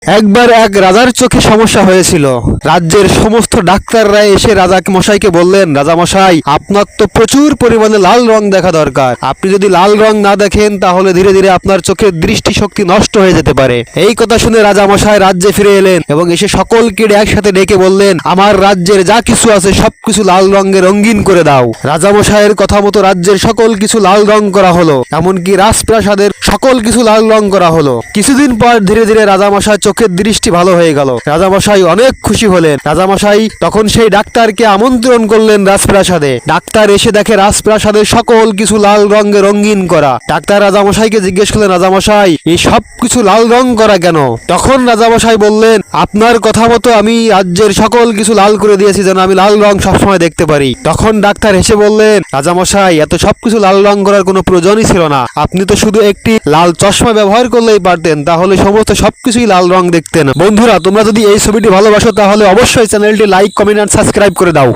একবার এক রাজার চোখে সমস্যা হয়েছিল। রাজ্যের সমস্ত ডাক্তাররা এসে রাজা মশাইকে বললেন, রাজা মশাই, আপনার তো প্রচুর পরিমাণে লাল রং দেখা দরকার। আপনি যদি লাল রং না দেখেন তাহলে ধীরে ধীরে আপনার চোখের দৃষ্টিশক্তি নষ্ট হয়ে যেতে পারে। এই কথা শুনে রাজা মশাই রাজ্যে ফিরে এলেন এবং এসে সকলকে একসাথে ডেকে বললেন, আমার রাজ্যের যা কিছু আছে সবকিছু লাল রঙে রঙিন করে দাও। রাজা মশাইয়ের কথা মতো রাজ্যের সকল কিছু লাল রং করা হলো, এমনকি রাজপ্রাসাদের সকল কিছু লাল রং করা হলো। কিছুদিন পর ধীরে ধীরে রাজামশাই চোখের দৃষ্টি ভালো হয়ে গেল। রাজামশাই অনেক খুশি হলেন। রাজামশাই তখন সেই ডাক্তারকে আমন্ত্রণ করলেন রাজপ্রাসাদে। ডাক্তার এসে দেখে রাজপ্রাসাদের সকল কিছু লাল রঙে রঙিন করা। ডাক্তার রাজামশাইকে জিজ্ঞেস করলেন, রাজামশাই, এই সব কিছু লাল রং করা কেন? তখন রাজামশাই বললেন, আপনার কথা মতো আমি রাজ্যের সকল কিছু লাল করে দিয়েছি যেন আমি লাল রং সবসময় দেখতে পারি। তখন ডাক্তার হেসে বললেন, রাজামশাই, এত সবকিছু লাল রং করার কোনো প্রয়োজনই ছিল না। আপনি তো শুধু একটি লাল চশমা ব্যবহার করলেই পারতেন, তাহলে সমস্ত সবকিছুই লাল রং দেখতেন। বন্ধুরা, তোমরা যদি এই ছবিটি ভালোবাসো তাহলে অবশ্যই চ্যানেলটি লাইক, কমেন্ট আর সাবস্ক্রাইব করে দাও।